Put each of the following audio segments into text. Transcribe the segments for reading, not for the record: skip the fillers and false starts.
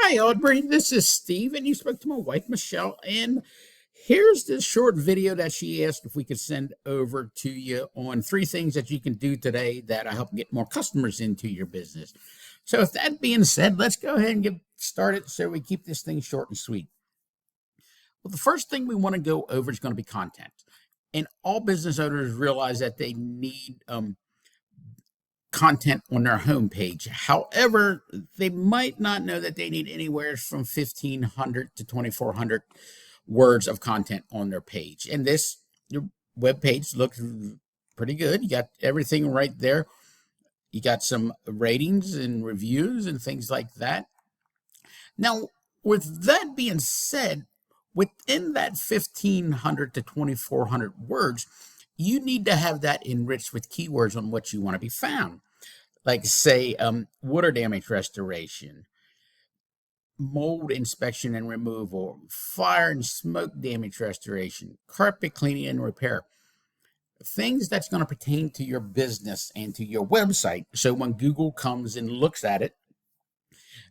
Hi, Audrey. This is Steve, and you spoke to my wife, Michelle. And here's this short video that she asked if we could send over to you on 3 things that you can do today that help get more customers into your business. So, with that being said, let's go ahead and get started so we keep this thing short and sweet. Well, the first thing we want to go over is going to be content. And all business owners realize that they need content on their homepage. However, they might not know that they need anywhere from 1,500 to 2,400 words of content on their page. And this your web page looks pretty good. You got everything right there. You got some ratings and reviews and things like that. Now, with that being said, within that 1,500 to 2,400 words, you need to have that enriched with keywords on what you want to be found. Like, say, water damage restoration, mold inspection and removal, fire and smoke damage restoration, carpet cleaning and repair. Things that's going to pertain to your business and to your website. So when Google comes and looks at it,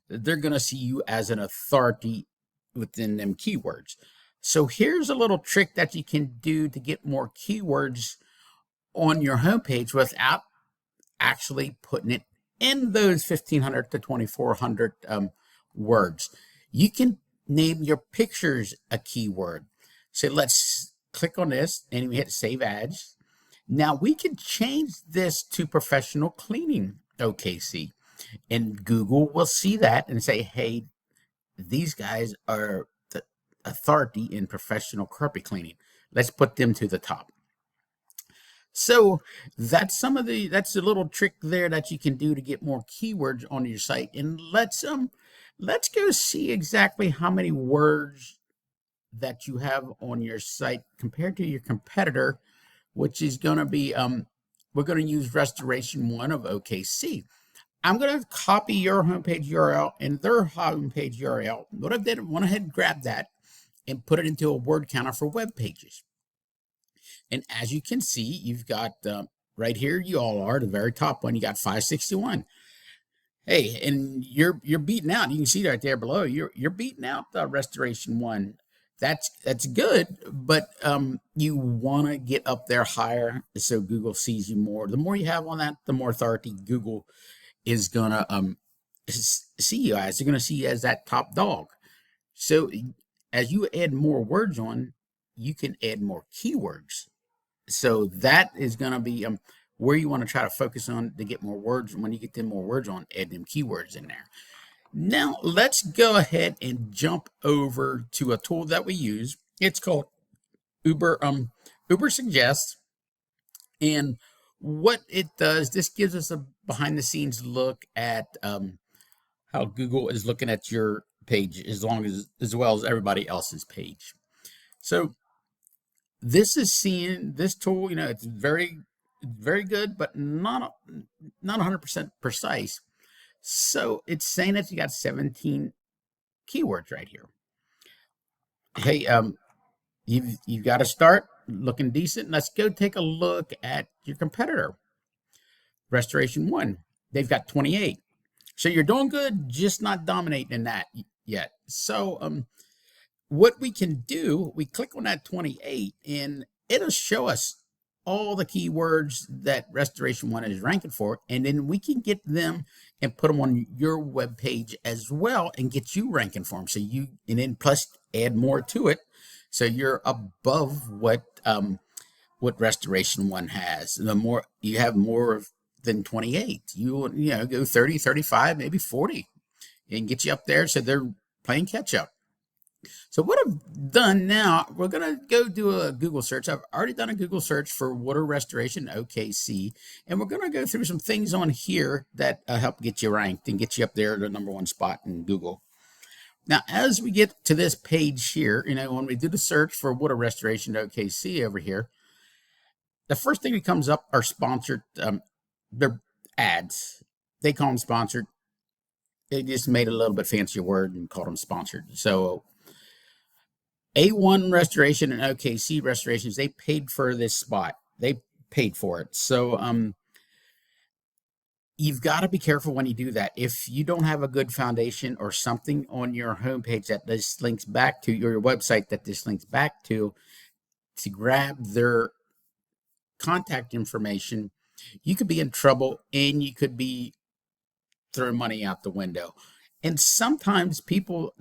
they're going to see you as an authority within them keywords. So here's a little trick that you can do to get more keywords on your homepage without actually putting it in those 1,500 to 2,400 words. You can name your pictures a keyword. So let's click on this and we hit Save As. Now we can change this to professional cleaning OKC, and Google will see that and say, hey, these guys are the authority in professional carpet cleaning. Let's put them to the top. So that's that's a little trick there that you can do to get more keywords on your site. And let's go see exactly how many words that you have on your site compared to your competitor, which is going to be we're going to use Restoration One of OKC. I'm going to copy your homepage URL and their homepage URL. What I did, went ahead and grabbed that and put it into a word counter for web pages. And as you can see, you've got right here, you all are the very top one. You got 561. Hey, and you're beating out. You can see right there below. You're beating out the Restoration One. That's good, but you want to get up there higher so Google sees you more. The more you have on that, the more authority Google is gonna see you as. They're gonna see you as that top dog. So as you add more words on, you can add more keywords. So that is going to be where you want to try to focus on to get more words. And when you get them more words on, add them keywords in there. Now let's go ahead and jump over to a tool that we use. It's called Uber Suggest. And what it does, this gives us a behind the scenes look at how Google is looking at your page as well as everybody else's page. So this tool, it's very good, but not 100% precise. So it's saying that you got 17 keywords right here. Hey, you've got to start looking decent. Let's go take a look at your competitor, Restoration One. They've got 28. So you're doing good, just not dominating in that yet. So what we can do, we click on that 28 and it'll show us all the keywords that Restoration One is ranking for, and then we can get them and put them on your web page as well and get you ranking for them. So and then plus add more to it, so you're above what Restoration One has. The more you have more than 28, you go 30, 35, maybe 40, and get you up there. So they're playing catch up. So what I've done now, we're going to go do a Google search. I've already done a Google search for water restoration OKC, and we're going to go through some things on here that help get you ranked and get you up there to the #1 spot in Google. Now, as we get to this page here, when we do the search for water restoration OKC over here, the first thing that comes up are sponsored. They're ads. They call them sponsored. They just made a little bit fancier word and called them sponsored. So A1 Restoration and OKC Restorations, they paid for this spot. They paid for it. So you've got to be careful when you do that. If you don't have a good foundation or something on your homepage that this links back to, your website that this links back to grab their contact information, you could be in trouble and you could be throwing money out the window. And sometimes people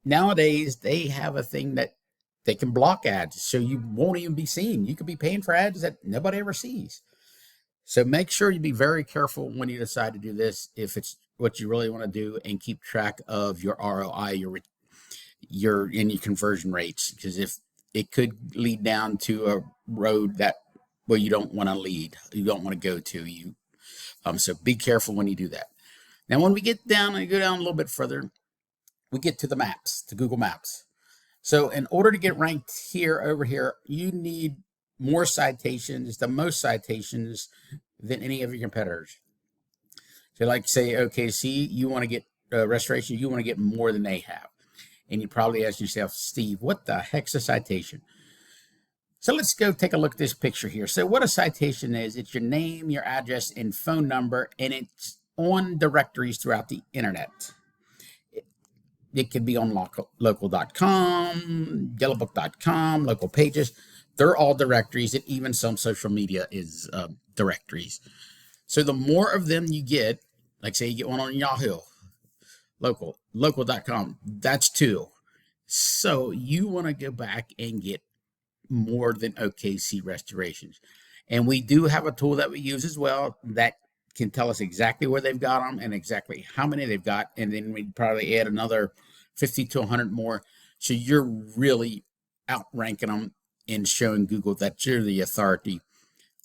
nowadays, they have a thing that they can block ads, so you won't even be seen. You could be paying for ads that nobody ever sees. So make sure you be very careful when you decide to do this, if it's what you really want to do, and keep track of your ROI, your conversion rates, because if it could lead down to a road that where you don't want to lead, you don't want to go to. So be careful when you do that. Now, when we get down and go down a little bit further, we get to the maps, to Google Maps. So in order to get ranked here over here, you need more citations, the most citations than any of your competitors. So like say OKC, you want to get restoration, you want to get more than they have. And you probably ask yourself, Steve, what the heck's a citation? So let's go take a look at this picture here. So what a citation is, it's your name, your address, and phone number, and it's on directories throughout the internet. It could be on local.com, yellowbook.com, local pages. They're all directories, and even some social media is directories. So the more of them you get, like say you get one on Yahoo, local.com, that's 2. So you want to go back and get more than OKC restorations. And we do have a tool that we use as well that can tell us exactly where they've got them and exactly how many they've got. And then we'd probably add another 50 to 100 more. So you're really outranking them and showing Google that you're the authority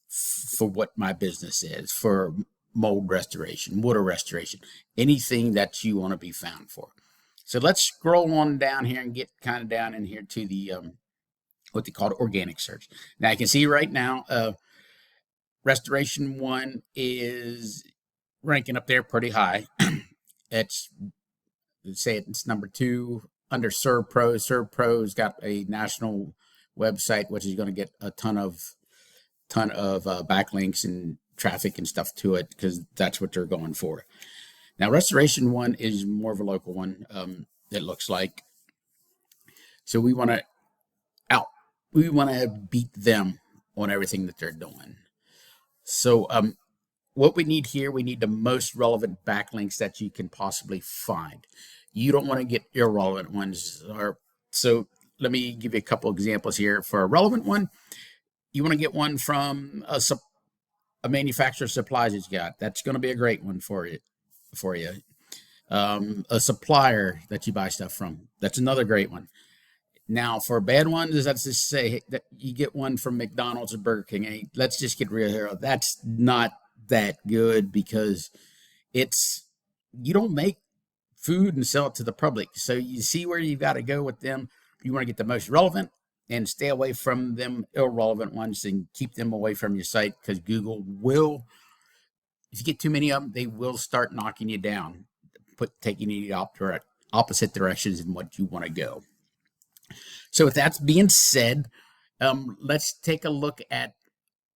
for what my business is, for mold restoration, water restoration, anything that you want to be found for. So let's scroll on down here and get kind of down in here to the what they call organic search. Now I can see right now Restoration 1 is ranking up there pretty high. It's, say it's number 2 under Serve Pro. Serve Pro's got a national website, which is going to get a ton of backlinks and traffic and stuff to it, because that's what they're going for. Now, Restoration 1 is more of a local one, it looks like. So we want to beat them on everything that they're doing. So what we need here, we need the most relevant backlinks that you can possibly find. You don't want to get irrelevant ones. So let me give you a couple examples here. For a relevant one, you want to get one from a manufacturer of supplies that you got. That's going to be a great one for you. A supplier that you buy stuff from. That's another great one. Now, for bad ones, let's just say that you get one from McDonald's or Burger King. Hey, let's just get real here. That's not that good, because you don't make food and sell it to the public. So you see where you've got to go with them. You want to get the most relevant and stay away from them irrelevant ones and keep them away from your site, because Google will, if you get too many of them, they will start knocking you down, taking you the opposite directions in what you want to go. So with that being said, let's take a look at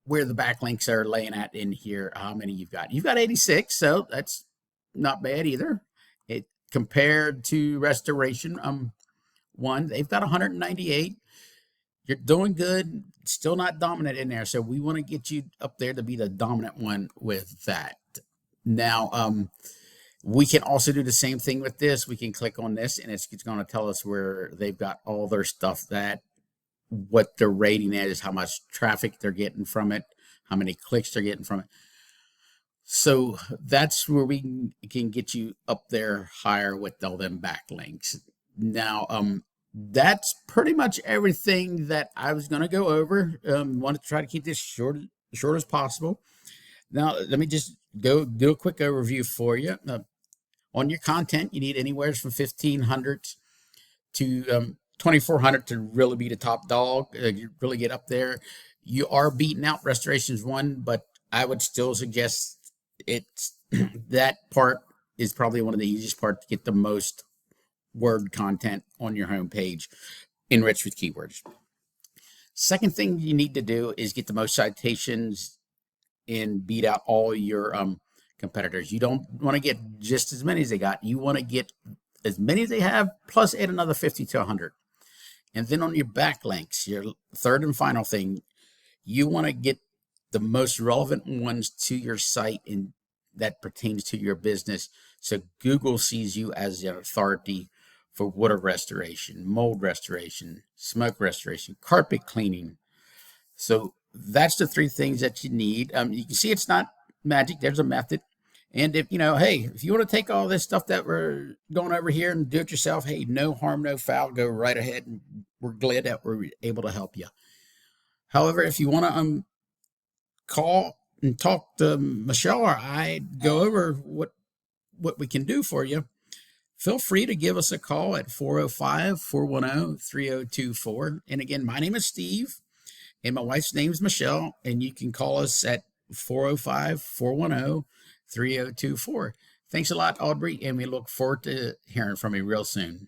where the backlinks are laying at in here, how many you've got. You've got 86, so that's not bad either. Compared to Restoration 1, they've got 198. You're doing good, still not dominant in there. So we want to get you up there to be the dominant one with that. Now, we can also do the same thing with this. We can click on this, and it's going to tell us where they've got all their stuff, what their rating is, how much traffic they're getting from it, how many clicks they're getting from it. So that's where we can get you up there higher with all them backlinks. Now, that's pretty much everything that I was going to go over. Want to try to keep this short as possible. Now, let me just go do a quick overview for you. On your content, you need anywhere from 1,500 to 2,400 to really be the top dog. You really get up there. You are beating out Restorations 1, but I would still suggest that part is probably one of the easiest parts to get the most word content on your homepage enriched with keywords. Second thing you need to do is get the most citations and beat out all your competitors. You don't want to get just as many as they got. You want to get as many as they have, plus add another 50 to 100. And then on your backlinks, your third and final thing, you want to get the most relevant ones to your site and that pertains to your business. So Google sees you as an authority for water restoration, mold restoration, smoke restoration, carpet cleaning. So that's the three things that you need. You can see it's not magic. There's a method. And if, hey, if you want to take all this stuff that we're going over here and do it yourself, hey, no harm, no foul, go right ahead. And we're glad that we're able to help you. However, if you want to call and talk to Michelle or I, go over what we can do for you, feel free to give us a call at 405-410-3024. And again, my name is Steve and my wife's name is Michelle, and you can call us at 405-410-3024. Thanks a lot, Audrey, and we look forward to hearing from you real soon.